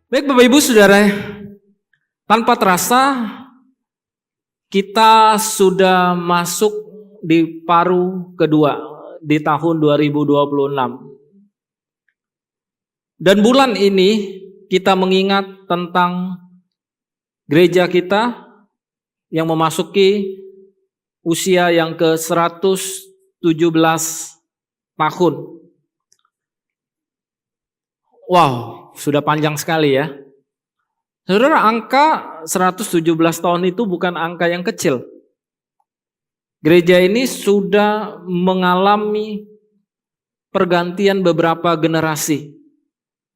Baik Bapak Ibu Saudara, tanpa terasa kita sudah masuk di paruh kedua di tahun 2026. Dan bulan ini kita mengingat tentang gereja kita yang memasuki usia yang ke-117 tahun. Wow, sudah panjang sekali ya. Saudara, angka 117 tahun itu bukan angka yang kecil. Gereja ini sudah mengalami pergantian beberapa generasi.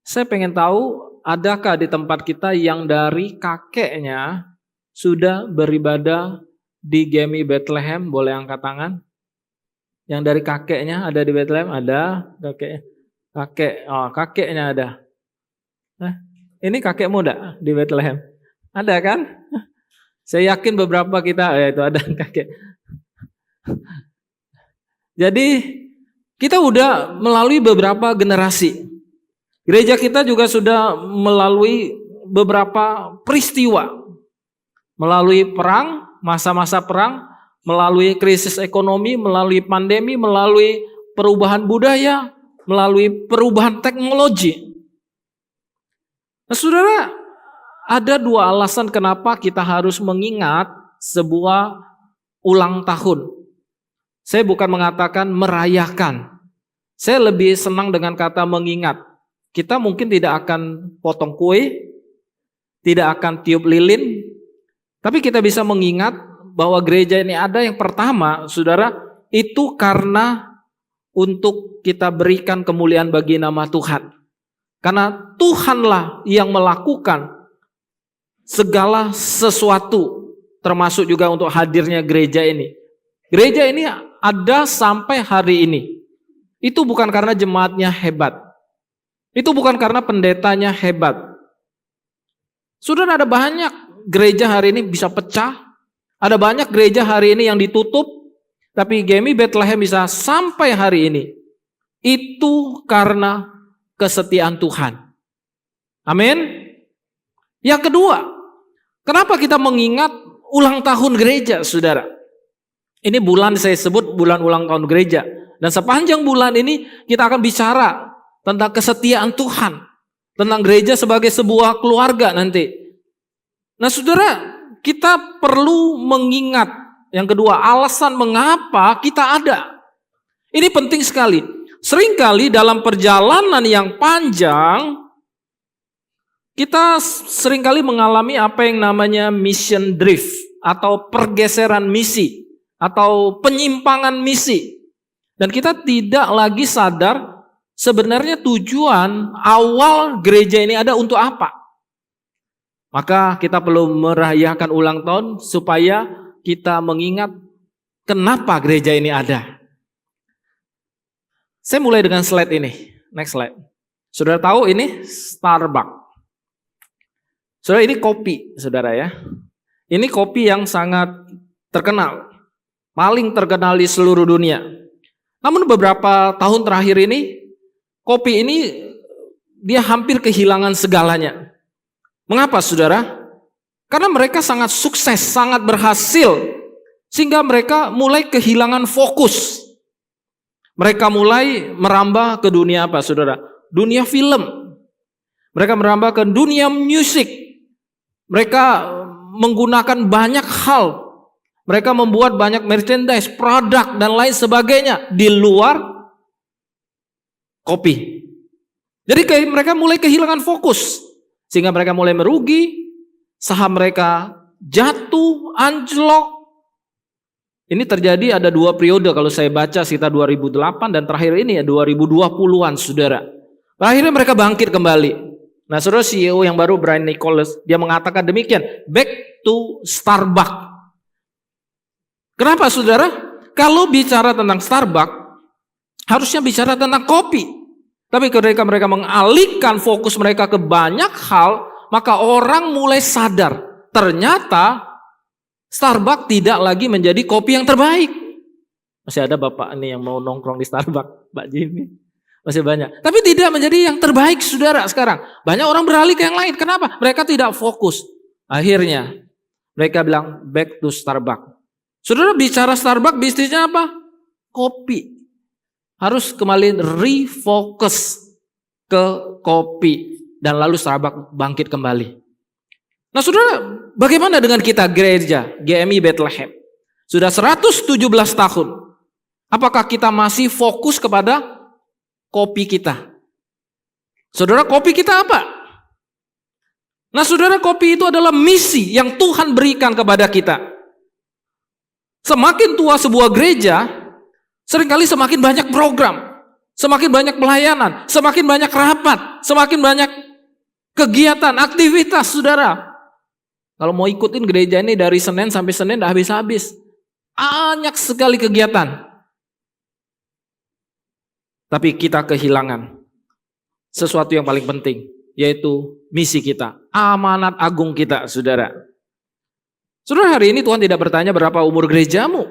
Saya pengen tahu, adakah di tempat kita yang dari kakeknya sudah beribadah di GMI Bethlehem? Boleh angkat tangan. Yang dari kakeknya ada di Bethlehem? Ada kakeknya. Kakeknya ada. Ini kakek muda di Bethlehem. Ada kan? Saya yakin beberapa kita itu ada kakek. Jadi kita udah melalui beberapa generasi. Gereja kita juga sudah melalui beberapa peristiwa. Melalui perang, masa-masa perang, melalui krisis ekonomi, melalui pandemi, melalui perubahan budaya, melalui perubahan teknologi. Nah, saudara, ada dua alasan kenapa kita harus mengingat sebuah ulang tahun. Saya bukan mengatakan merayakan. Saya lebih senang dengan kata mengingat. Kita mungkin tidak akan potong kue, tidak akan tiup lilin, tapi kita bisa mengingat bahwa gereja ini ada yang pertama, saudara, itu karena untuk kita berikan kemuliaan bagi nama Tuhan. Karena Tuhanlah yang melakukan segala sesuatu, termasuk juga untuk hadirnya gereja ini. Gereja ini ada sampai hari ini. Itu bukan karena jemaatnya hebat. Itu bukan karena pendetanya hebat. Sudah ada banyak gereja hari ini bisa pecah. Ada banyak gereja hari ini yang ditutup. Tapi GMI Bethlehem bisa sampai hari ini. Itu karena kesetiaan Tuhan. Amin. Yang kedua, kenapa kita mengingat ulang tahun gereja, saudara? Ini bulan saya sebut bulan ulang tahun gereja. Dan sepanjang bulan ini kita akan bicara tentang kesetiaan Tuhan. Tentang gereja sebagai sebuah keluarga nanti. Nah saudara, kita perlu mengingat yang kedua, alasan mengapa kita ada. Ini penting sekali. Seringkali dalam perjalanan yang panjang, kita seringkali mengalami apa yang namanya mission drift, atau pergeseran misi, atau penyimpangan misi. Dan kita tidak lagi sadar sebenarnya tujuan awal gereja ini ada untuk apa. Maka kita perlu merayakan ulang tahun supaya kita mengingat kenapa gereja ini ada. Saya mulai dengan slide ini. Next slide. Saudara tahu ini Starbucks. Saudara, ini kopi, saudara ya. Ini kopi yang sangat terkenal. Paling terkenal di seluruh dunia. Namun beberapa tahun terakhir ini, kopi ini dia hampir kehilangan segalanya. Mengapa, saudara? Karena mereka sangat sukses, sangat berhasil, sehingga mereka mulai kehilangan fokus. Mereka mulai merambah ke dunia apa, saudara? Dunia film. Mereka merambah ke dunia musik. Mereka menggunakan banyak hal. Mereka membuat banyak merchandise, produk, dan lain sebagainya di luar kopi. Jadi mereka mulai kehilangan fokus, sehingga mereka mulai merugi. Saham mereka jatuh, anjlok. Ini terjadi ada dua periode kalau saya baca sekitar 2008 dan terakhir ini ya 2020-an, saudara. Akhirnya mereka bangkit kembali. Nah, saudara, CEO yang baru Brian Nicholas, dia mengatakan demikian, back to Starbucks. Kenapa, saudara? Kalau bicara tentang Starbucks, harusnya bicara tentang kopi. Tapi ketika mereka mengalihkan fokus mereka ke banyak hal, maka orang mulai sadar, ternyata Starbucks tidak lagi menjadi kopi yang terbaik. Masih ada bapak ini yang mau nongkrong di Starbucks, Pak Jimmy. Masih banyak. Tapi tidak menjadi yang terbaik saudara sekarang. Banyak orang beralih ke yang lain. Kenapa? Mereka tidak fokus. Akhirnya mereka bilang back to Starbucks. Saudara bicara Starbucks bisnisnya apa? Kopi. Harus kembali refocus ke kopi. Dan lalu Starbucks bangkit kembali. Nah saudara, bagaimana dengan kita gereja GMI Bethlehem? Sudah 117 tahun. Apakah kita masih fokus kepada kopi kita? Saudara, kopi kita apa? Nah saudara, kopi itu adalah misi yang Tuhan berikan kepada kita. Semakin tua sebuah gereja, seringkali semakin banyak program, semakin banyak pelayanan, semakin banyak rapat, semakin banyak kegiatan, aktivitas saudara. Kalau mau ikutin gereja ini dari Senin sampai Senin dah habis-habis. Banyak sekali kegiatan. Tapi kita kehilangan sesuatu yang paling penting, yaitu misi kita, amanat agung kita, saudara. Saudara, hari ini Tuhan tidak bertanya berapa umur gerejamu.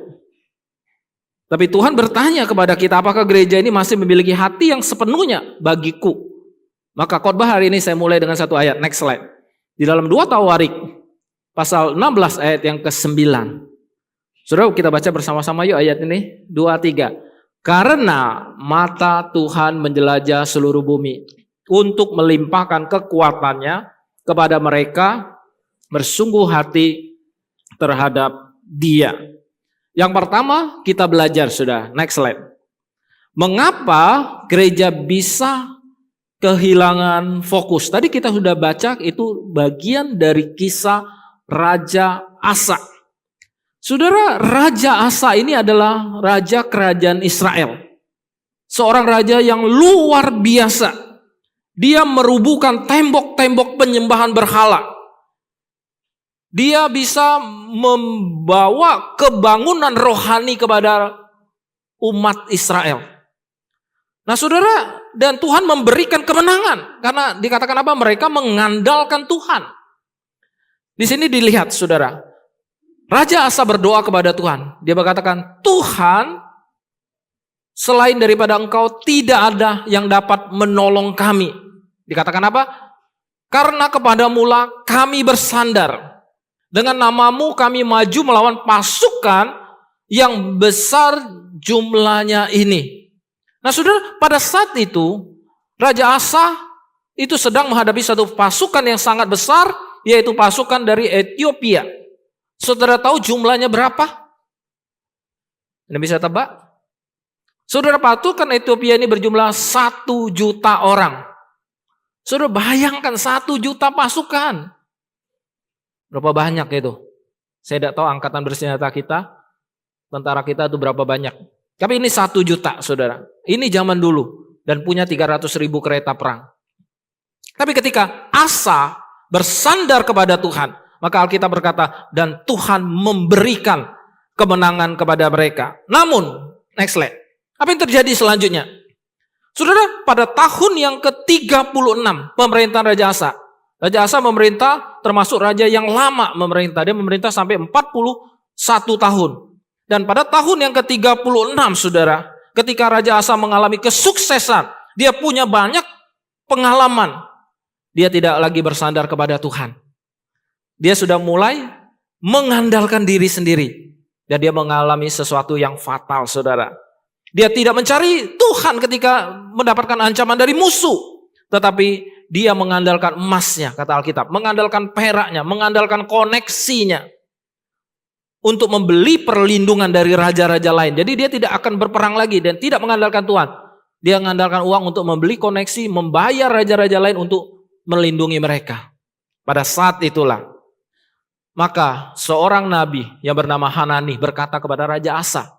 Tapi Tuhan bertanya kepada kita, apakah gereja ini masih memiliki hati yang sepenuhnya bagiku? Maka khotbah hari ini saya mulai dengan satu ayat, next slide. Di dalam 2 Tawarik, pasal 16 ayat yang ke-9. Saudara, kita baca bersama-sama yuk ayat ini, 2-3. Karena mata Tuhan menjelajah seluruh bumi untuk melimpahkan kekuatannya kepada mereka bersungguh hati terhadap Dia. Yang pertama kita belajar sudah, next slide. Mengapa gereja bisa kehilangan fokus? Tadi kita sudah baca itu bagian dari kisah Raja Asa. Saudara, Raja Asa ini adalah raja kerajaan Israel. Seorang raja yang luar biasa. Dia merubuhkan tembok-tembok penyembahan berhala. Dia bisa membawa kebangunan rohani kepada umat Israel. Nah saudara, dan Tuhan memberikan kemenangan. Karena dikatakan apa? Mereka mengandalkan Tuhan. Di sini dilihat saudara, Raja Asa berdoa kepada Tuhan. Dia berkatakan, Tuhan, selain daripada Engkau tidak ada yang dapat menolong kami. Dikatakan apa? Karena kepadamulah kami bersandar. Dengan namamu kami maju melawan pasukan yang besar jumlahnya ini. Nah saudara, pada saat itu Raja Asa itu sedang menghadapi satu pasukan yang sangat besar, yaitu pasukan dari Ethiopia. Saudara tahu jumlahnya berapa? Anda bisa tebak? Saudara, pasukan Ethiopia ini berjumlah 1 juta orang. Saudara bayangkan 1 juta pasukan. Berapa banyak itu? Saya tidak tahu angkatan bersenjata kita, tentara kita itu berapa banyak. Tapi ini 1 juta saudara. Ini zaman dulu. Dan punya 300.000 kereta perang. Tapi ketika Asa bersandar kepada Tuhan, maka Alkitab berkata, dan Tuhan memberikan kemenangan kepada mereka. Namun, next slide. Apa yang terjadi selanjutnya? Saudara, pada tahun yang ke-36 pemerintahan Raja Asa. Raja Asa memerintah termasuk raja yang lama memerintah. Dia memerintah sampai 41 tahun. Dan pada tahun yang ke-36 saudara, ketika Raja Asa mengalami kesuksesan, dia punya banyak pengalaman. Dia tidak lagi bersandar kepada Tuhan. Dia sudah mulai mengandalkan diri sendiri. Dan dia mengalami sesuatu yang fatal saudara. Dia tidak mencari Tuhan ketika mendapatkan ancaman dari musuh. Tetapi dia mengandalkan emasnya, kata Alkitab. Mengandalkan peraknya, mengandalkan koneksinya. Untuk membeli perlindungan dari raja-raja lain. Jadi dia tidak akan berperang lagi dan tidak mengandalkan Tuhan. Dia mengandalkan uang untuk membeli koneksi, membayar raja-raja lain untuk melindungi mereka. Pada saat itulah, maka seorang nabi yang bernama Hanani berkata kepada Raja Asa,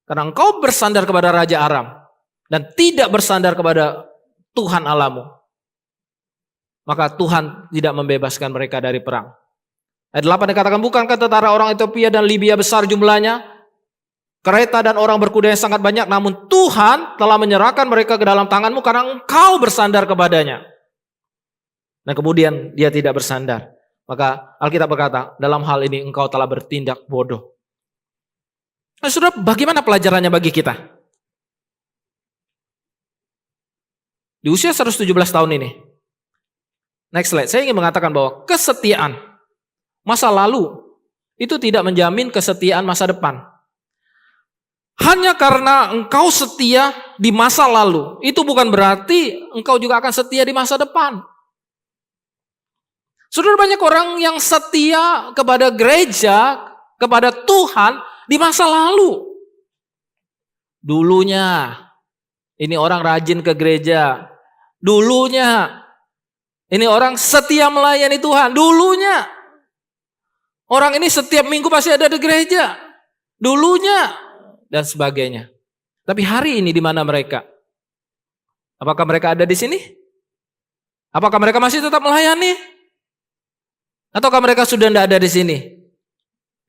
karena engkau bersandar kepada Raja Aram dan tidak bersandar kepada Tuhan Allahmu, maka Tuhan tidak membebaskan mereka dari perang. Ayat 8 dikatakan, bukankah tentara orang Ethiopia dan Libya besar jumlahnya, kereta dan orang berkuda yang sangat banyak, namun Tuhan telah menyerahkan mereka ke dalam tanganmu karena engkau bersandar kepadanya. Dan kemudian dia tidak bersandar. Maka Alkitab berkata, dalam hal ini engkau telah bertindak bodoh. Nah, saudara, bagaimana pelajarannya bagi kita? Di usia 117 tahun ini. Next slide. Saya ingin mengatakan bahwa kesetiaan masa lalu itu tidak menjamin kesetiaan masa depan. Hanya karena engkau setia di masa lalu, itu bukan berarti engkau juga akan setia di masa depan. Saudara, banyak orang yang setia kepada gereja, kepada Tuhan di masa lalu. Dulunya, ini orang rajin ke gereja. Dulunya, ini orang setia melayani Tuhan. Dulunya, orang ini setiap minggu pasti ada di gereja. Dulunya, dan sebagainya. Tapi hari ini di mana mereka? Apakah mereka ada di sini? Apakah mereka masih tetap melayani? Ataukah mereka sudah tidak ada di sini?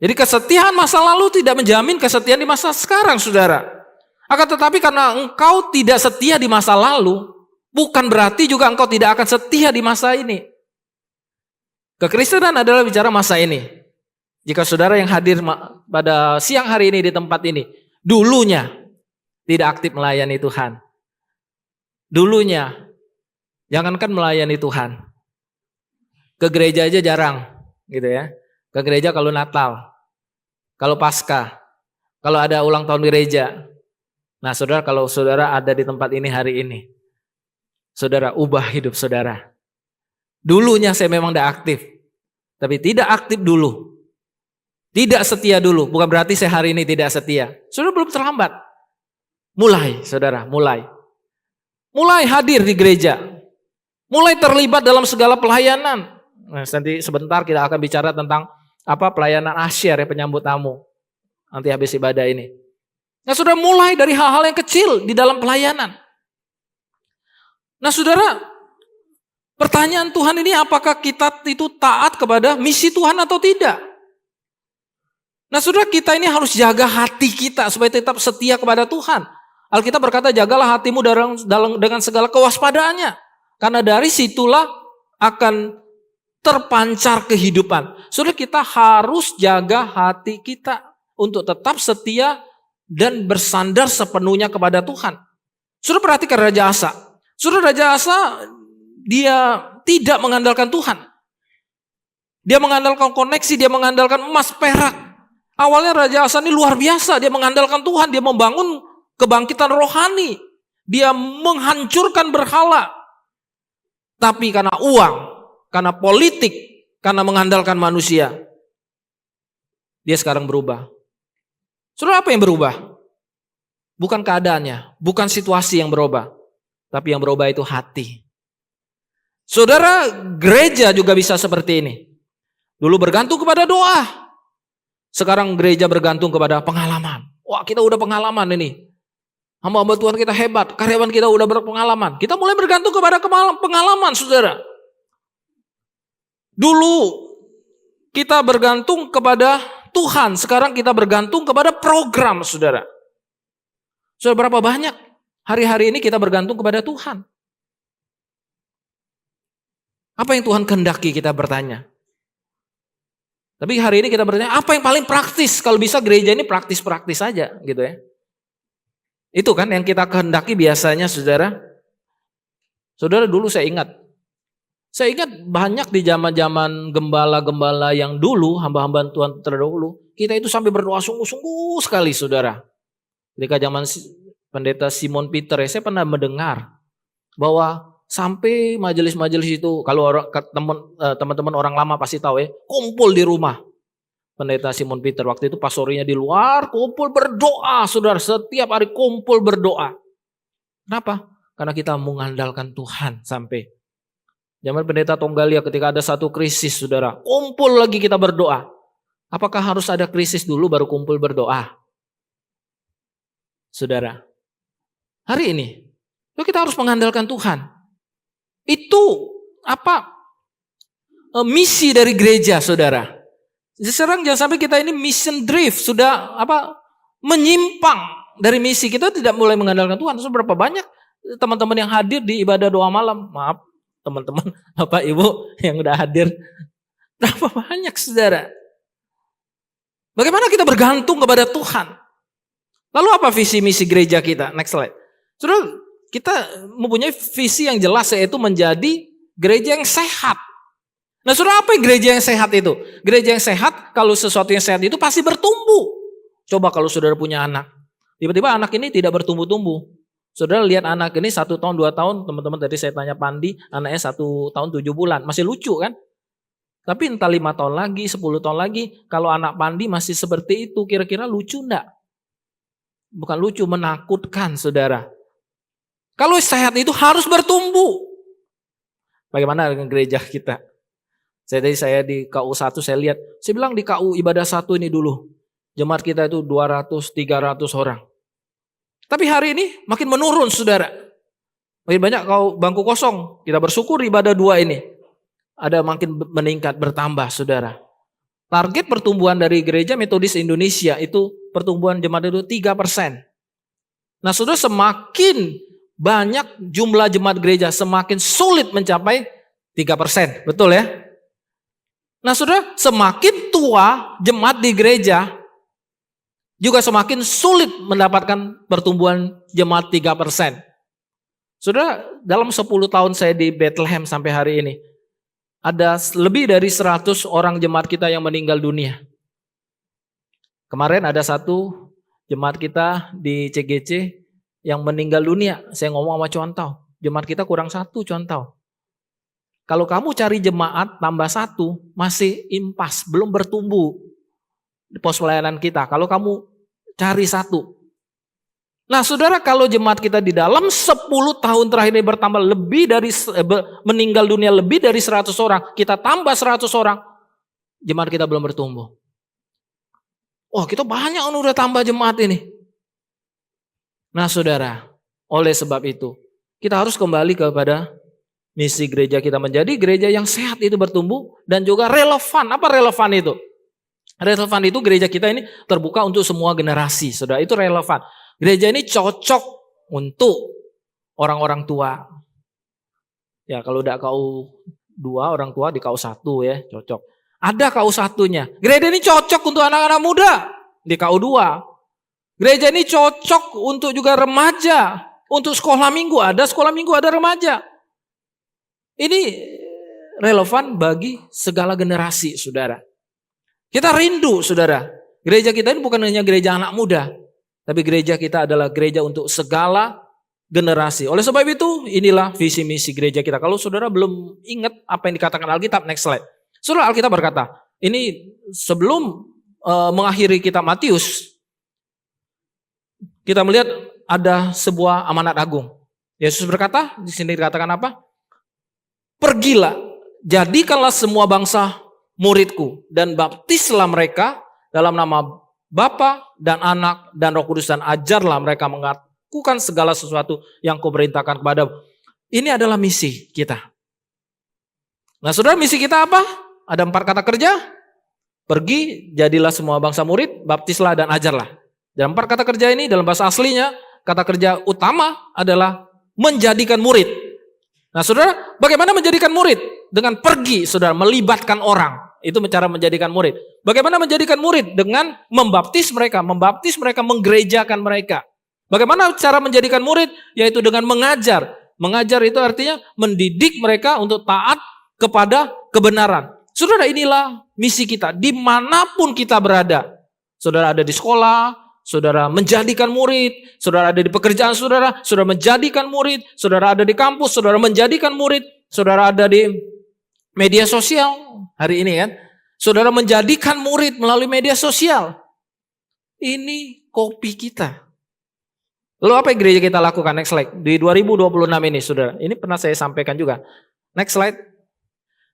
Jadi kesetiaan masa lalu tidak menjamin kesetiaan di masa sekarang, saudara. Akan tetapi karena engkau tidak setia di masa lalu, bukan berarti juga engkau tidak akan setia di masa ini. Kekristenan adalah bicara masa ini. Jika saudara yang hadir pada siang hari ini di tempat ini, dulunya tidak aktif melayani Tuhan. Dulunya, jangankan melayani Tuhan, ke gereja aja jarang, gitu ya. Ke gereja kalau Natal, kalau Paskah, kalau ada ulang tahun gereja. Nah, saudara, kalau saudara ada di tempat ini hari ini, saudara ubah hidup saudara. Dulunya saya memang tidak aktif, tapi tidak aktif dulu. Tidak setia dulu, bukan berarti saya hari ini tidak setia. Saudara belum terlambat. Mulai, saudara, mulai. Mulai hadir di gereja. Mulai terlibat dalam segala pelayanan. Nah, nanti sebentar kita akan bicara tentang pelayanan asyar ya, penyambut tamu. Nanti habis ibadah ini. Nah, saudara mulai dari hal-hal yang kecil di dalam pelayanan. Nah, saudara, pertanyaan Tuhan ini apakah kita itu taat kepada misi Tuhan atau tidak? Nah, saudara, kita ini harus jaga hati kita supaya tetap setia kepada Tuhan. Alkitab berkata, jagalah hatimu dengan segala kewaspadaannya. Karena dari situlah akan terpancar kehidupan. Saudara, kita harus jaga hati kita untuk tetap setia dan bersandar sepenuhnya kepada Tuhan. Saudara, perhatikan Raja Asa. Saudara, Raja Asa, dia tidak mengandalkan Tuhan. Dia mengandalkan koneksi, dia mengandalkan emas, perak. Awalnya Raja Asa ini luar biasa, dia mengandalkan Tuhan, dia membangun kebangkitan rohani, dia menghancurkan berhala. Tapi karena uang, karena politik, karena mengandalkan manusia, dia sekarang berubah. Saudara, apa yang berubah? Bukan keadaannya, bukan situasi yang berubah, tapi yang berubah itu hati. Saudara, gereja juga bisa seperti ini. Dulu bergantung kepada doa. Sekarang gereja bergantung kepada pengalaman. Wah, kita udah pengalaman ini. Hamba-hamba Tuhan kita hebat, karyawan kita udah berpengalaman. Kita mulai bergantung kepada pengalaman, saudara. Dulu kita bergantung kepada Tuhan, sekarang kita bergantung kepada program, saudara. Saudara, berapa banyak hari-hari ini kita bergantung kepada Tuhan? Apa yang Tuhan kehendaki, kita bertanya. Tapi hari ini kita bertanya, apa yang paling praktis? Kalau bisa gereja ini praktis-praktis saja, gitu ya. Itu kan yang kita kehendaki biasanya, saudara. Saudara, dulu saya ingat banyak di zaman-zaman gembala-gembala yang dulu, hamba-hamba Tuhan terdahulu, kita itu sampai berdoa sungguh-sungguh sekali, saudara. Ketika zaman pendeta Simon Peter, saya pernah mendengar bahwa sampai majelis-majelis itu, kalau teman-teman orang lama pasti tahu ya, kumpul di rumah pendeta Simon Peter. Waktu itu pastorinya di luar, kumpul berdoa, saudara. Setiap hari kumpul berdoa. Kenapa? Karena kita mengandalkan Tuhan sampai. Zaman pendeta Tonggalia ketika ada satu krisis, saudara, kumpul lagi kita berdoa. Apakah harus ada krisis dulu baru kumpul berdoa? Saudara, hari ini kita harus mengandalkan Tuhan. Itu misi dari gereja, saudara. Sekarang jangan sampai kita ini mission drift, sudah menyimpang dari misi. Kita tidak mulai mengandalkan Tuhan. Seberapa banyak teman-teman yang hadir di ibadah doa malam? Maaf teman-teman, Bapak Ibu yang udah hadir. Berapa banyak, saudara? Bagaimana kita bergantung kepada Tuhan? Lalu apa visi misi gereja kita? Next slide. Saudara, kita mempunyai visi yang jelas, yaitu menjadi gereja yang sehat. Nah, saudara, apa yang gereja yang sehat itu? Gereja yang sehat, kalau sesuatu yang sehat itu pasti bertumbuh. Coba kalau saudara punya anak, tiba-tiba anak ini tidak bertumbuh-tumbuh. Saudara lihat anak ini 1 tahun, 2 tahun, teman-teman tadi saya tanya Pandi, anaknya 1 tahun 7 bulan, masih lucu kan? Tapi entah 5 tahun lagi, 10 tahun lagi, kalau anak Pandi masih seperti itu, kira-kira lucu enggak? Bukan lucu, menakutkan, saudara. Kalau sehat itu harus bertumbuh. Bagaimana dengan gereja kita? Saya di KU 1 saya lihat, saya bilang di KU ibadah 1 ini dulu, jemaat kita itu 200-300 orang. Tapi hari ini makin menurun, saudara. Makin banyak bangku kosong. Kita bersyukur ibadah 2 ini ada makin meningkat, bertambah, saudara. Target pertumbuhan dari Gereja Metodis Indonesia itu pertumbuhan jemaat itu 3%. Nah, saudara, semakin banyak jumlah jemaat gereja, semakin sulit mencapai 3%. Betul ya? Nah, saudara, semakin tua jemaat di gereja, juga semakin sulit mendapatkan pertumbuhan jemaat 3%. Saudara, dalam 10 tahun saya di Bethlehem sampai hari ini, ada lebih dari 100 orang jemaat kita yang meninggal dunia. Kemarin ada 1 jemaat kita di CGC yang meninggal dunia. Saya ngomong sama Contau, jemaat kita kurang 1, Contau. Kalau kamu cari jemaat tambah 1, masih impas, belum bertumbuh di pos pelayanan kita. Kalau kamu cari 1. Nah, saudara, kalau jemaat kita di dalam 10 tahun terakhir ini bertambah lebih dari, meninggal dunia lebih dari 100 orang, kita tambah 100 orang, jemaat kita belum bertumbuh. Wah, kita banyak udah tambah jemaat ini. Nah, saudara, oleh sebab itu, kita harus kembali kepada misi gereja kita, menjadi gereja yang sehat itu bertumbuh dan juga relevan. Apa relevan itu? Relevan itu gereja kita ini terbuka untuk semua generasi, saudara. Itu relevan. Gereja ini cocok untuk orang-orang tua. Ya, kalau udah KU 2, orang tua di KU 1 ya, cocok. Ada KU 1-nya. Gereja ini cocok untuk anak-anak muda di KU 2. Gereja ini cocok untuk juga remaja. Untuk sekolah minggu, ada sekolah minggu, ada remaja. Ini relevan bagi segala generasi, saudara. Kita rindu, saudara. Gereja kita ini bukan hanya gereja anak muda, tapi gereja kita adalah gereja untuk segala generasi. Oleh sebab itu, inilah visi misi gereja kita. Kalau saudara belum ingat apa yang dikatakan Alkitab, next slide. Saudara, Alkitab berkata, ini sebelum mengakhiri kitab Matius, kita melihat ada sebuah amanat agung. Yesus berkata, di sini dikatakan apa? Pergilah, jadikanlah semua bangsa muridku dan baptislah mereka dalam nama Bapa dan Anak dan Roh Kudus, dan ajarlah mereka melakukan segala sesuatu yang kuperintahkan kepadamu. Ini adalah misi kita. Nah, saudara, misi kita apa? Ada 4 kata kerja. Pergi, jadilah semua bangsa murid, baptislah dan ajarlah. Dalam 4 kata kerja ini, dalam bahasa aslinya, kata kerja utama adalah menjadikan murid. Nah, saudara, bagaimana menjadikan murid? Dengan pergi, saudara, melibatkan orang. Itu cara menjadikan murid. Bagaimana menjadikan murid? Dengan membaptis mereka, menggerejakan mereka. Bagaimana cara menjadikan murid? Yaitu dengan mengajar. Mengajar itu artinya mendidik mereka untuk taat kepada kebenaran. Saudara, inilah misi kita. Dimanapun kita berada. Saudara ada di sekolah, saudara menjadikan murid, saudara ada di pekerjaan saudara menjadikan murid, saudara ada di kampus, saudara menjadikan murid, saudara ada di media sosial hari ini kan, saudara menjadikan murid melalui media sosial. Ini kopi kita. Lalu apa yang gereja kita lakukan? Next slide. Di 2026 ini, saudara, ini pernah saya sampaikan juga. Next slide.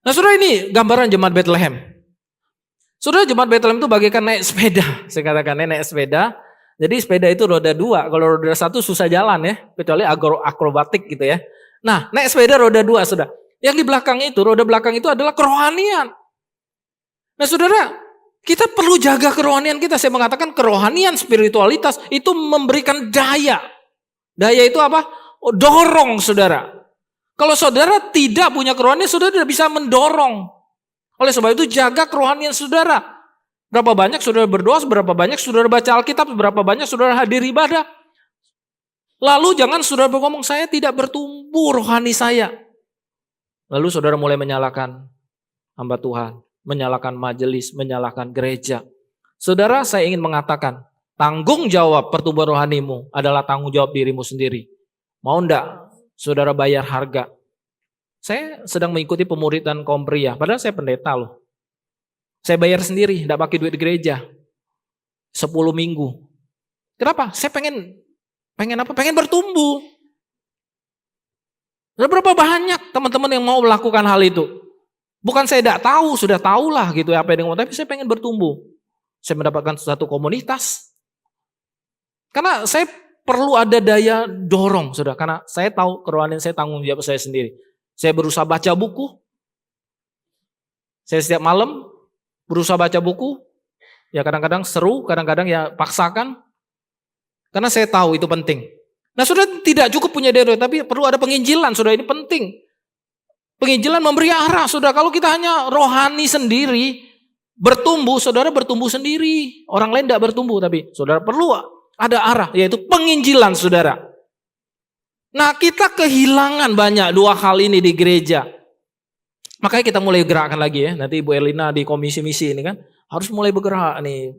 Nah, saudara, ini gambaran jemaat Bethlehem. Saudara, jemaat Bethlehem itu bagaikan naik sepeda. Saya katakan naik sepeda. Jadi sepeda itu roda 2. Kalau roda 1 susah jalan ya. Kecuali akrobatik gitu ya. Nah, naik sepeda roda 2, saudara. Yang di belakang itu, roda belakang itu adalah kerohanian. Nah, saudara, kita perlu jaga kerohanian kita. Saya mengatakan kerohanian, spiritualitas itu memberikan daya. Daya itu apa? Oh, dorong, saudara. Kalau saudara tidak punya kerohanian, saudara tidak bisa mendorong. Oleh sebab itu jaga kerohanian saudara. Berapa banyak saudara berdoa, berapa banyak saudara baca Alkitab, berapa banyak saudara hadir ibadah. Lalu jangan saudara ngomong, saya tidak bertumbuh rohani saya. Lalu saudara mulai menyalahkan hamba Tuhan, menyalahkan majelis, menyalahkan gereja. Saudara, saya ingin mengatakan, tanggung jawab pertumbuhan rohanimu adalah tanggung jawab dirimu sendiri. Mau enggak saudara bayar harga? Saya sedang mengikuti pemuridan kaum pria, padahal saya pendeta loh. Saya bayar sendiri, enggak pakai duit gereja. 10 minggu. Kenapa? Saya pengen apa? Pengen bertumbuh. Dan berapa banyak teman-teman yang mau melakukan hal itu? Bukan saya tidak tahu, sudah tahulah gitu apa yang mau, tapi saya pengen bertumbuh. Saya mendapatkan satu komunitas. Karena saya perlu ada daya dorong, saudara. Karena saya tahu kerohanian saya tanggung jawab saya sendiri. Saya berusaha baca buku. Saya setiap malam berusaha baca buku. Ya kadang-kadang seru, kadang-kadang ya paksakan. Karena saya tahu itu penting. Nah saudara tidak cukup punya daya dorong, tapi perlu ada penginjilan, saudara, ini penting. Penginjilan memberi arah, saudara. Kalau kita hanya rohani sendiri, bertumbuh, saudara bertumbuh sendiri. Orang lain tidak bertumbuh, tapi saudara perlu ada arah, yaitu penginjilan, saudara. Nah kita kehilangan banyak dua hal ini di gereja. Makanya kita mulai gerakkan lagi ya. Nanti Ibu Elina di komisi misi ini kan harus mulai bergerak nih.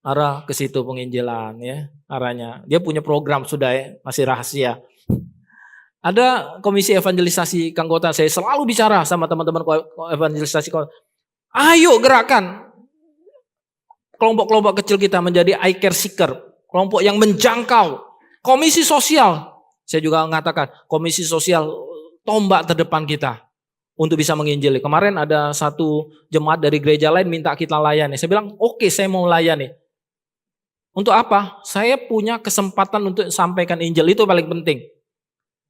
Arah ke situ penginjilan ya, arahnya. Dia punya program sudah ya, masih rahasia. Ada komisi evangelisasi Kanggota, saya selalu bicara sama teman-teman evangelisasi. Ayo gerakan kelompok-kelompok kecil kita menjadi eye care seeker, kelompok yang menjangkau. Komisi sosial, saya juga mengatakan komisi sosial tombak terdepan kita untuk bisa menginjili. Kemarin ada satu jemaat dari gereja lain minta kita layani. Saya bilang oke, saya mau layani. Untuk apa? Saya punya kesempatan untuk sampaikan Injil, itu paling penting.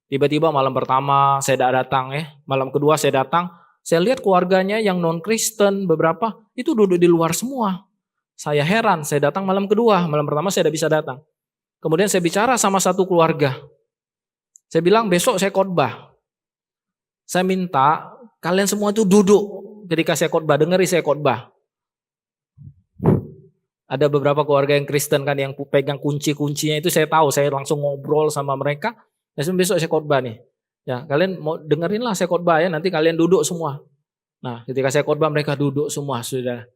Tiba-tiba malam pertama saya tidak datang ya, malam kedua saya datang, saya lihat keluarganya yang non-Kristen beberapa itu duduk di luar semua. Saya heran, saya datang malam kedua, malam pertama saya tidak bisa datang. Kemudian saya bicara sama satu keluarga. Saya bilang besok saya khotbah. Saya minta kalian semua itu duduk ketika saya khotbah, dengeri saya khotbah. Ada beberapa keluarga yang Kristen kan yang pegang kunci-kuncinya itu saya tahu, saya langsung ngobrol sama mereka. Dan besok saya khotbah nih. Ya, kalian mau dengerin lah saya khotbah ya, nanti kalian duduk semua. Nah, ketika saya khotbah mereka duduk semua sudah.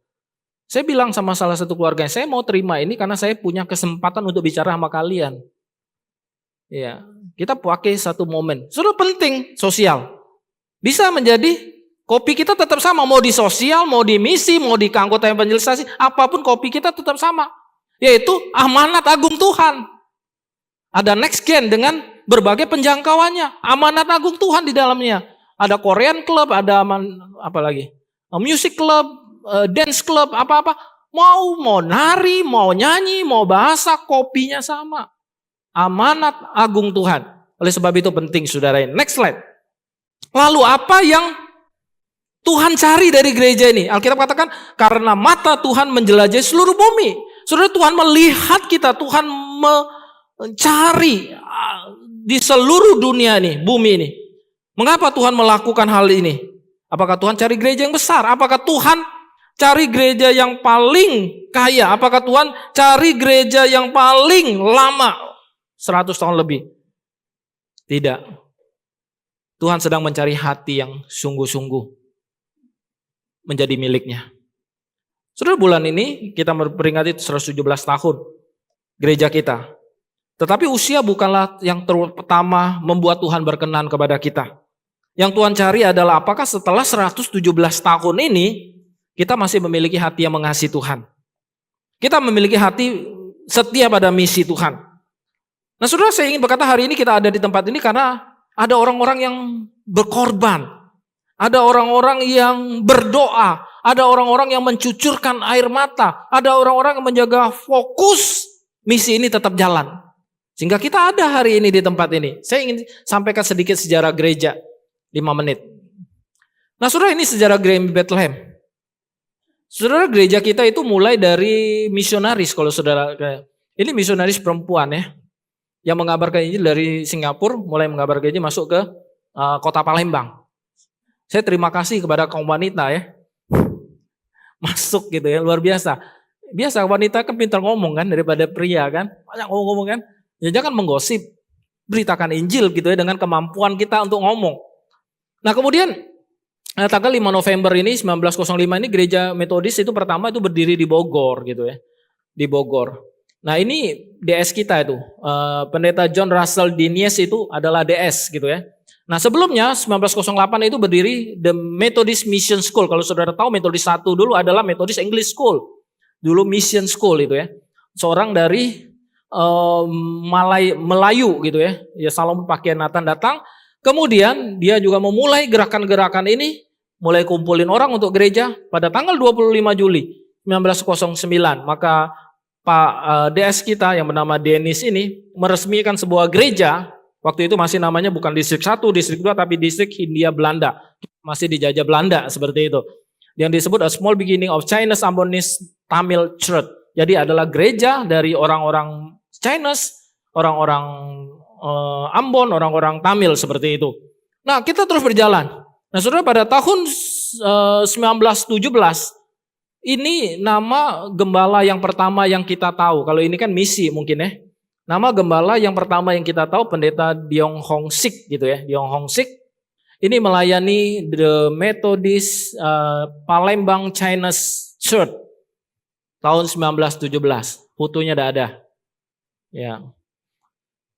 Saya bilang sama salah satu keluarga, saya mau terima ini karena saya punya kesempatan untuk bicara sama kalian. Ya, kita pakai satu momen. Sudah penting sosial. Bisa menjadi kopi kita tetap sama, mau di sosial, mau di misi, mau di anggota evangelisasi, apapun kopi kita tetap sama. Yaitu amanat agung Tuhan. Ada next gen dengan berbagai penjangkauannya. Amanat agung Tuhan di dalamnya. Ada Korean Club, ada apa lagi? Music Club, Dance Club, apa-apa. Mau nari, mau nyanyi, mau bahasa, kopinya sama. Amanat agung Tuhan. Oleh sebab itu penting saudara. Next slide. Lalu apa yang Tuhan cari dari gereja ini? Alkitab katakan karena mata Tuhan menjelajahi seluruh bumi. Saudara, Tuhan melihat kita, Tuhan mencari di seluruh dunia ini, bumi ini. Mengapa Tuhan melakukan hal ini? Apakah Tuhan cari gereja yang besar? Apakah Tuhan cari gereja yang paling kaya? Apakah Tuhan cari gereja yang paling lama? 100 tahun lebih. Tidak. Tuhan sedang mencari hati yang sungguh-sungguh menjadi miliknya. Saudara, bulan ini kita memperingati 117 tahun gereja kita. Tetapi usia bukanlah yang pertama membuat Tuhan berkenan kepada kita. Yang Tuhan cari adalah apakah setelah 117 tahun ini kita masih memiliki hati yang mengasihi Tuhan. Kita memiliki hati setia pada misi Tuhan. Nah saudara, saya ingin berkata hari ini kita ada di tempat ini karena ada orang-orang yang berkorban. Ada orang-orang yang berdoa, ada orang-orang yang mencucurkan air mata, ada orang-orang yang menjaga fokus misi ini tetap jalan. Sehingga kita ada hari ini di tempat ini. Saya ingin sampaikan sedikit sejarah gereja, 5 menit. Nah saudara, ini sejarah gereja Bethlehem. Saudara, gereja kita itu mulai dari misionaris, kalau saudara, ini misionaris perempuan ya, yang mengabarkan Injil dari Singapura, mulai mengabarkan Injil masuk ke kota Palembang. Saya terima kasih kepada kaum wanita ya. Masuk gitu ya, luar biasa. Biasa wanita kan pintar ngomong kan daripada pria kan. Banyak ngomong kan. Ya jangan menggosip. beritakan Injil gitu ya dengan kemampuan kita untuk ngomong. Nah kemudian tanggal 5 November ini 1905 ini gereja Metodis itu pertama itu berdiri di Bogor gitu ya. Di Bogor. Nah ini DS kita itu. Pendeta John Russell Dinies itu adalah DS gitu ya. Nah sebelumnya 1908 itu berdiri The Methodist Mission School. Kalau saudara tahu Metodis 1 dulu adalah Methodist English School. Dulu Mission School itu ya. Seorang dari Melayu gitu ya. Ya Salomon Pakian Nathan datang. Kemudian dia juga memulai gerakan-gerakan ini. Mulai kumpulin orang untuk gereja pada tanggal 25 Juli 1909. Maka Pak DS kita yang bernama Denis ini meresmikan sebuah gereja. Waktu itu masih namanya bukan distrik 1, distrik 2, tapi distrik Hindia Belanda. Masih dijajah Belanda seperti itu. Yang disebut a small beginning of Chinese Ambonese Tamil Church. Jadi adalah gereja dari orang-orang Chinese, orang-orang Ambon, orang-orang Tamil seperti itu. Nah kita terus berjalan. Nah saudara pada tahun 1917, ini nama gembala yang pertama yang kita tahu. Kalau ini kan misi mungkin ya. Nama gembala yang pertama yang kita tahu pendeta Diong Hong Sik gitu ya. Diong Hong Sik ini melayani The Methodist Palembang Chinese Church tahun 1917. Fotonya ada. Ya.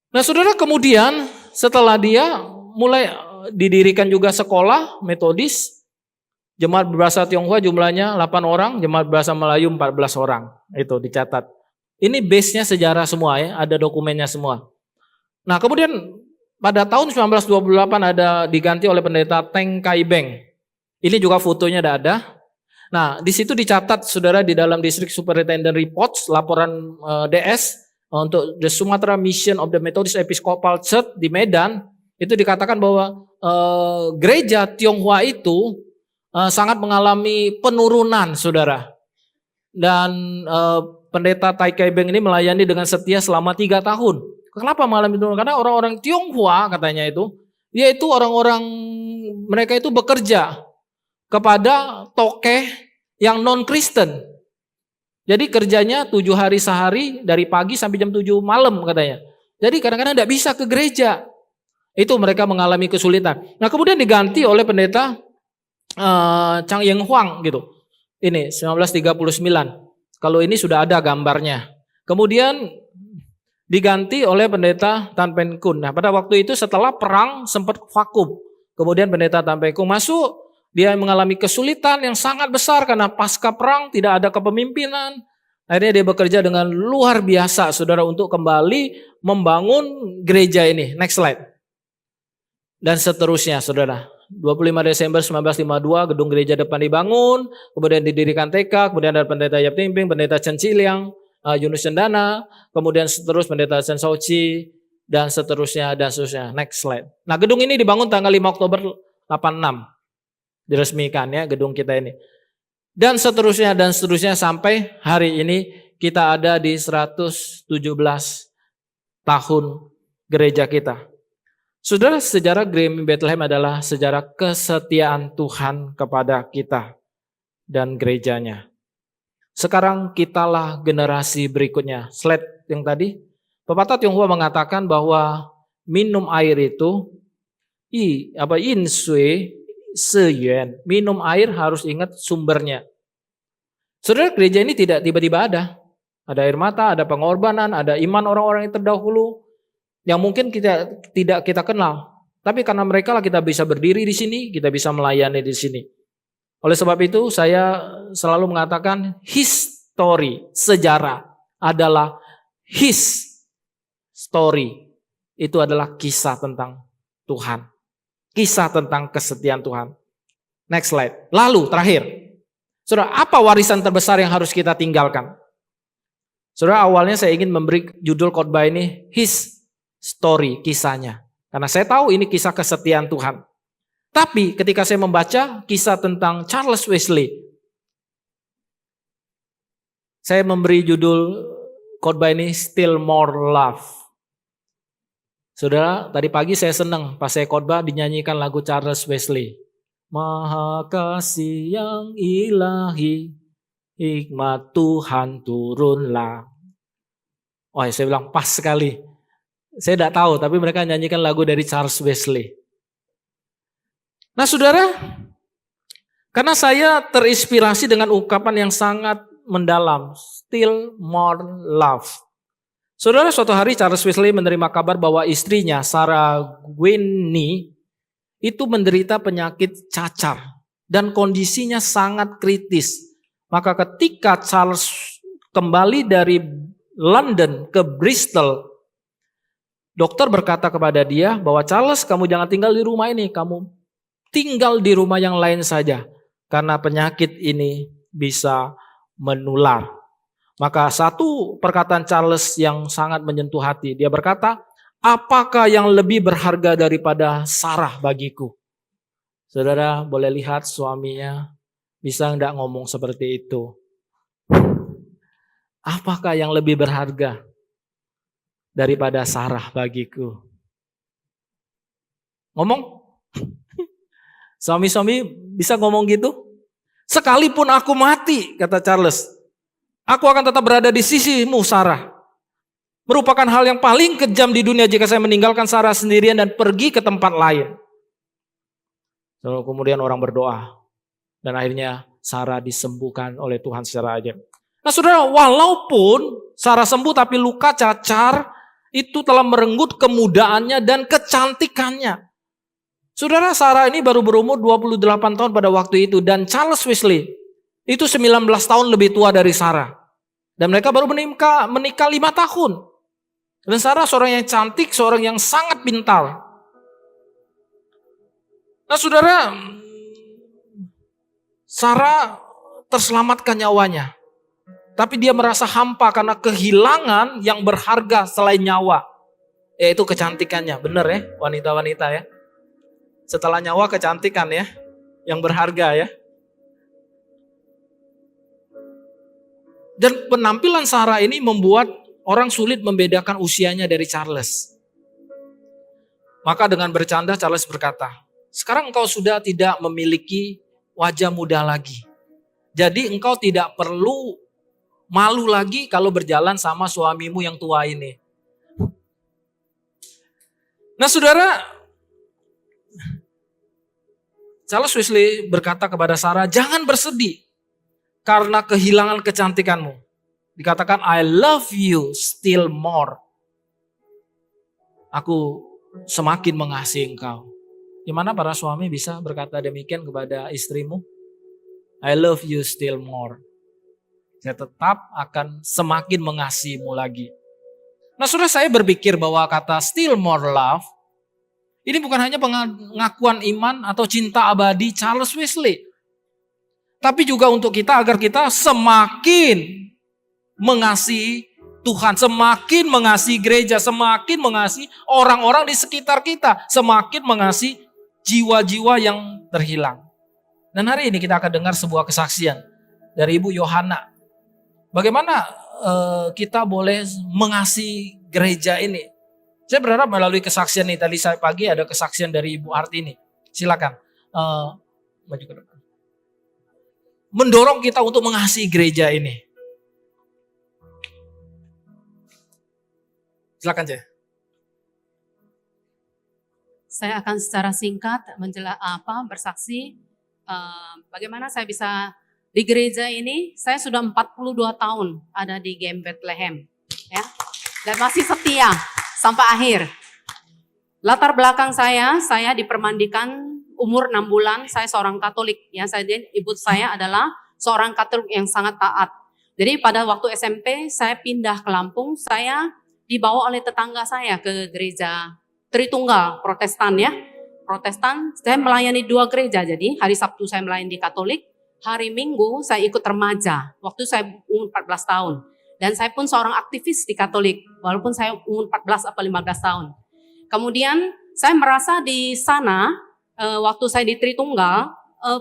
Nah saudara kemudian setelah dia mulai didirikan juga sekolah Metodis. Jemaat berbahasa Tionghoa jumlahnya 8 orang, jemaat berbahasa Melayu 14 orang. Itu dicatat. Ini base-nya sejarah semua ya, ada dokumennya semua. Nah kemudian pada tahun 1928 ada diganti oleh pendeta Teng Kai Beng. Ini juga fotonya ada. Nah di situ dicatat saudara di dalam District Superintendent Reports, laporan DS untuk The Sumatra Mission of the Methodist Episcopal Church di Medan, itu dikatakan bahwa gereja Tionghoa itu sangat mengalami penurunan saudara. Dan pendeta Tai Kai Beng ini melayani dengan setia selama 3 tahun. Kenapa mengalami penurunan? Karena orang-orang Tionghoa katanya itu, yaitu orang-orang mereka itu bekerja kepada tokeh yang non-Kristen. Jadi kerjanya 7 hari sehari dari pagi sampai jam 7 malam katanya. Jadi kadang-kadang tidak bisa ke gereja. Itu mereka mengalami kesulitan. Nah kemudian diganti oleh pendeta Chang Yeng Huang gitu. Ini 1939. Kalau ini sudah ada gambarnya. Kemudian diganti oleh pendeta Tan Pen Kun. Nah pada waktu itu setelah perang sempat vakum. Kemudian pendeta Tan Pen Kun masuk. Dia mengalami kesulitan yang sangat besar karena pasca perang tidak ada kepemimpinan. Akhirnya dia bekerja dengan luar biasa saudara untuk kembali membangun gereja ini. Next slide. Dan seterusnya saudara. 25 Desember 1952 gedung gereja depan dibangun, kemudian didirikan TK, kemudian ada pendeta Yap Timping, pendeta Chen Chiliang, Yunus Cendana, kemudian seterus pendeta Chen Sauci, dan seterusnya. Next slide. Nah gedung ini dibangun tanggal 5 Oktober 86, diresmikan ya gedung kita ini. Dan seterusnya sampai hari ini kita ada di 117 tahun gereja kita. Saudara, sejarah Gereja Bethlehem adalah sejarah kesetiaan Tuhan kepada kita dan gerejanya. Sekarang kitalah generasi berikutnya. Slide yang tadi, pepatah Tionghoa mengatakan bahwa minum air itu in sui se yuan. Minum air harus ingat sumbernya. Saudara, gereja ini tidak tiba-tiba ada. Ada air mata, ada pengorbanan, ada iman orang-orang yang terdahulu. Yang mungkin tidak kita kenal, tapi karena mereka lah kita bisa berdiri di sini, kita bisa melayani di sini. Oleh sebab itu saya selalu mengatakan history, sejarah adalah his story. Itu adalah kisah tentang Tuhan, kisah tentang kesetiaan Tuhan. Next slide. Lalu terakhir, saudara, apa warisan terbesar yang harus kita tinggalkan? Saudara, awalnya saya ingin memberi judul khotbah ini his story, kisahnya. Karena saya tahu ini kisah kesetiaan Tuhan. Tapi ketika saya membaca kisah tentang Charles Wesley, saya memberi judul khotbah ini Still More Love. Saudara, tadi pagi saya senang pas saya khotbah dinyanyikan lagu Charles Wesley. Maha kasih yang ilahi, hikmat Tuhan turunlah. Oh, saya bilang pas sekali. Saya tidak tahu, tapi mereka nyanyikan lagu dari Charles Wesley. Nah saudara, karena saya terinspirasi dengan ungkapan yang sangat mendalam, still more love. Saudara, suatu hari Charles Wesley menerima kabar bahwa istrinya Sarah Gwynne itu menderita penyakit cacar dan kondisinya sangat kritis. Maka ketika Charles kembali dari London ke Bristol, dokter berkata kepada dia bahwa Charles, kamu jangan tinggal di rumah ini, kamu tinggal di rumah yang lain saja. Karena penyakit ini bisa menular. Maka satu perkataan Charles yang sangat menyentuh hati. Dia berkata, apakah yang lebih berharga daripada Sarah bagiku? Saudara boleh lihat suaminya bisa enggak ngomong seperti itu. Apakah yang lebih berharga daripada Sarah bagiku? Ngomong? Suami-suami bisa ngomong gitu? Sekalipun aku mati, kata Charles, aku akan tetap berada di sisimu Sarah. Merupakan hal yang paling kejam di dunia jika saya meninggalkan Sarah sendirian dan pergi ke tempat lain. Lalu kemudian orang berdoa. Dan akhirnya Sarah disembuhkan oleh Tuhan secara ajaib. Nah saudara, walaupun Sarah sembuh tapi luka cacar itu telah merenggut kemudaannya dan kecantikannya. Saudara, Sarah ini baru berumur 28 tahun pada waktu itu. Dan Charles Wesley itu 19 tahun lebih tua dari Sarah. Dan mereka baru menikah 5 tahun. Dan Sarah seorang yang cantik, seorang yang sangat pintar. Nah saudara, Sarah terselamatkan nyawanya. Tapi dia merasa hampa karena kehilangan yang berharga selain nyawa. Yaitu kecantikannya. Benar ya wanita-wanita ya. Setelah nyawa kecantikan ya. Yang berharga ya. Dan penampilan Sarah ini membuat orang sulit membedakan usianya dari Charles. Maka dengan bercanda Charles berkata, sekarang engkau sudah tidak memiliki wajah muda lagi. Jadi engkau tidak perlu malu lagi kalau berjalan sama suamimu yang tua ini. Nah saudara, Charles Wesley berkata kepada Sarah, jangan bersedih karena kehilangan kecantikanmu. Dikatakan, I love you still more. Aku semakin mengasihi engkau. Gimana para suami bisa berkata demikian kepada istrimu? I love you still more. Saya tetap akan semakin mengasihimu lagi. Nah saudara, saya berpikir bahwa kata still more love, ini bukan hanya pengakuan iman atau cinta abadi Charles Wesley. Tapi juga untuk kita agar kita semakin mengasihi Tuhan, semakin mengasihi gereja, semakin mengasihi orang-orang di sekitar kita, semakin mengasihi jiwa-jiwa yang terhilang. Dan hari ini kita akan dengar sebuah kesaksian dari Ibu Yohana. Bagaimana kita boleh mengasihi gereja ini? Saya berharap melalui kesaksian ini, tadi pagi ada kesaksian dari Ibu Artini. Silakan maju ke depan. Mendorong kita untuk mengasihi gereja ini. Silakan saya. Saya akan secara singkat bersaksi bagaimana saya bisa di gereja ini. Saya sudah 42 tahun ada di GM Bethlehem, ya, dan masih setia sampai akhir. Latar belakang saya dipermandikan umur 6 bulan. Saya seorang Katolik, ya. Ibu saya adalah seorang Katolik yang sangat taat. Jadi pada waktu SMP saya pindah ke Lampung. Saya dibawa oleh tetangga saya ke gereja Tritunggal Protestan, ya. Protestan, saya melayani 2 gereja. Jadi hari Sabtu saya melayani di Katolik, hari Minggu saya ikut remaja. Waktu saya umur 14 tahun. Dan saya pun seorang aktivis di Katolik, walaupun saya umur 14 atau 15 tahun. Kemudian saya merasa di sana, waktu saya di Tritunggal,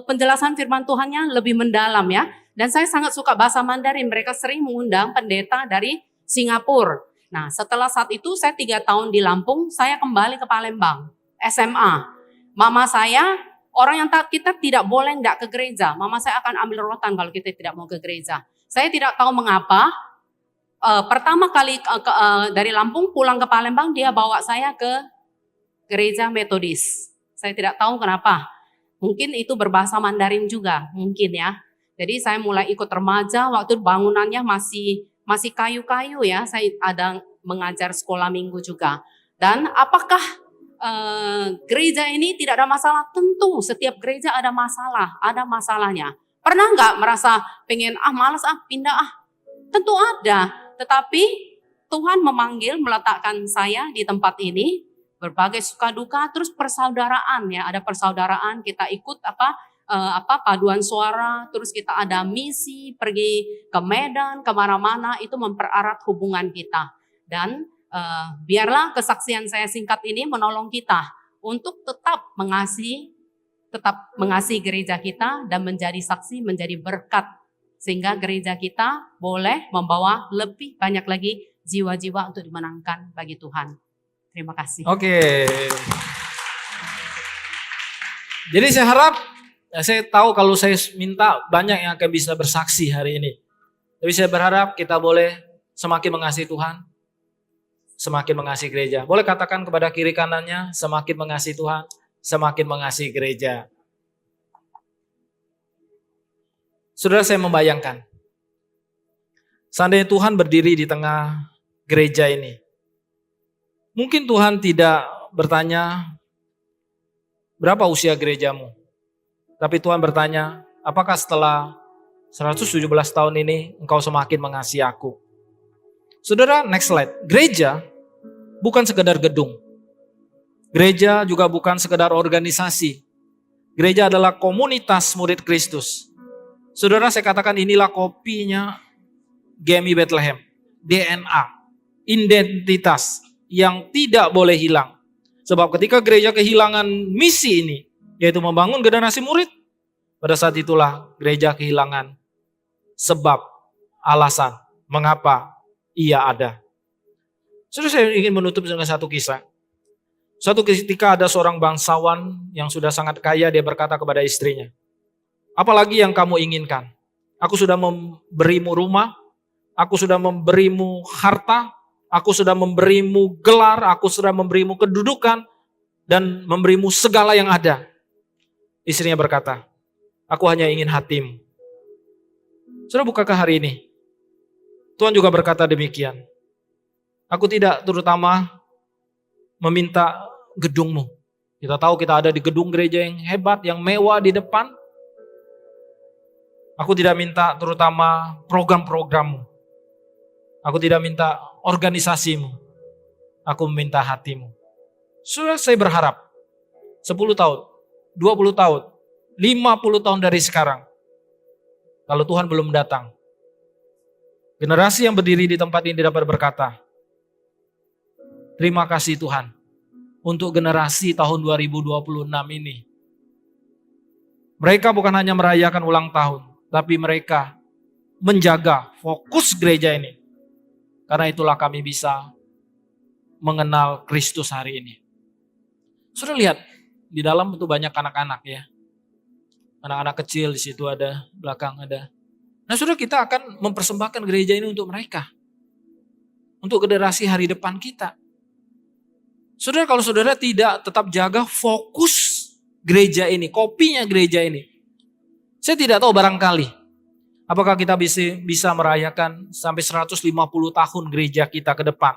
penjelasan firman Tuhannya lebih mendalam, ya. Dan saya sangat suka bahasa Mandarin. Mereka sering mengundang pendeta dari Singapura. Nah, setelah saat itu saya 3 tahun di Lampung, saya kembali ke Palembang, SMA. Mama saya, orang yang kita tidak boleh enggak ke gereja. Mama saya akan ambil rotan kalau kita tidak mau ke gereja. Saya tidak tahu mengapa, pertama kali dari Lampung pulang ke Palembang, dia bawa saya ke gereja Metodis. Saya tidak tahu kenapa. Mungkin itu berbahasa Mandarin juga, mungkin ya. Jadi saya mulai ikut remaja, waktu bangunannya masih kayu-kayu ya. Saya ada mengajar sekolah minggu juga. Dan apakah gereja ini tidak ada masalah? Tentu setiap gereja ada masalah, ada masalahnya. Pernah nggak merasa pengen malas pindah Tentu ada. Tetapi Tuhan memanggil, meletakkan saya di tempat ini, berbagai suka duka, terus persaudaraan ya, ada persaudaraan, kita ikut paduan suara, terus kita ada misi, pergi ke Medan, kemana-mana, itu mempererat hubungan kita. Dan biarlah kesaksian saya singkat ini menolong kita untuk tetap mengasihi gereja kita dan menjadi saksi, menjadi berkat. Sehingga gereja kita boleh membawa lebih banyak lagi jiwa-jiwa untuk dimenangkan bagi Tuhan. Terima kasih. Oke. Jadi saya harap, saya tahu kalau saya minta banyak yang akan bisa bersaksi hari ini. Tapi saya berharap kita boleh semakin mengasihi Tuhan, semakin mengasihi gereja. Boleh katakan kepada kiri kanannya, semakin mengasihi Tuhan, semakin mengasihi gereja. Saudara, saya membayangkan, seandainya Tuhan berdiri di tengah gereja ini, mungkin Tuhan tidak bertanya, berapa usia gerejamu? Tapi Tuhan bertanya, apakah setelah 117 tahun ini engkau semakin mengasihi aku? Saudara, next slide. Gereja bukan sekedar gedung. Gereja juga bukan sekedar organisasi. Gereja adalah komunitas murid Kristus. Saudara, saya katakan inilah kopinya GMI Bethlehem. DNA, identitas yang tidak boleh hilang. Sebab ketika gereja kehilangan misi ini, yaitu membangun generasi murid, pada saat itulah gereja kehilangan sebab, alasan, mengapa ia ada. Saudara, saya ingin menutup dengan satu kisah. Suatu ketika ada seorang bangsawan yang sudah sangat kaya, dia berkata kepada istrinya, apalagi yang kamu inginkan? Aku sudah memberimu rumah, aku sudah memberimu harta, aku sudah memberimu gelar, aku sudah memberimu kedudukan, dan memberimu segala yang ada. Istrinya berkata, aku hanya ingin hatimu. Saudara, bukankah hari ini Tuhan juga berkata demikian? Aku tidak terutama meminta gedungmu. Kita tahu kita ada di gedung gereja yang hebat, yang mewah di depan. Aku tidak minta terutama program-programmu. Aku tidak minta organisasimu. Aku meminta hatimu. Saudara, saya berharap 10 tahun, 20 tahun, 50 tahun dari sekarang, kalau Tuhan belum datang, generasi yang berdiri di tempat ini dapat berkata, terima kasih Tuhan untuk generasi tahun 2026 ini. Mereka bukan hanya merayakan ulang tahun, tapi mereka menjaga fokus gereja ini. Karena itulah kami bisa mengenal Kristus hari ini. Sudah lihat, di dalam itu banyak anak-anak ya. Anak-anak kecil di situ ada, belakang ada. Nah saudara, kita akan mempersembahkan gereja ini untuk mereka. Untuk generasi hari depan kita. Saudara, kalau saudara tidak tetap jaga fokus gereja ini, kopinya gereja ini, saya tidak tahu barangkali apakah kita bisa merayakan sampai 150 tahun gereja kita ke depan.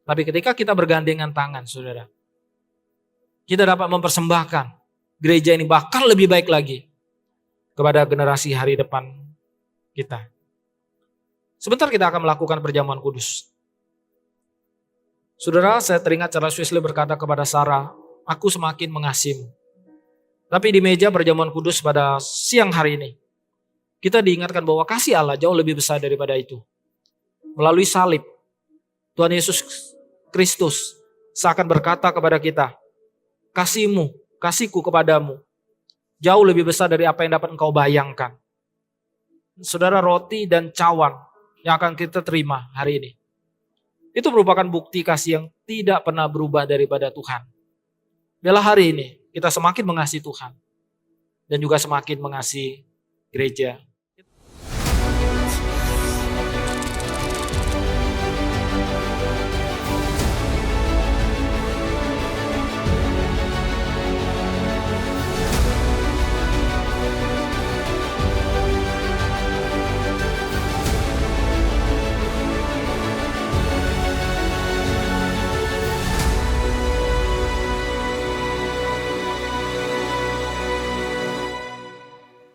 Tapi ketika kita bergandengan tangan, saudara, kita dapat mempersembahkan gereja ini bahkan lebih baik lagi kepada generasi hari depan kita. Sebentar kita akan melakukan perjamuan kudus. Saudara, saya teringat Charles Wesley berkata kepada Sarah, aku semakin mengasihimu. Tapi di meja perjamuan kudus pada siang hari ini, kita diingatkan bahwa kasih Allah jauh lebih besar daripada itu. Melalui salib, Tuhan Yesus Kristus seakan berkata kepada kita, kasihmu, kasihku kepadamu, jauh lebih besar dari apa yang dapat engkau bayangkan. Saudara, roti dan cawan yang akan kita terima hari ini, itu merupakan bukti kasih yang tidak pernah berubah daripada Tuhan. Biarlah hari ini kita semakin mengasihi Tuhan dan juga semakin mengasihi gereja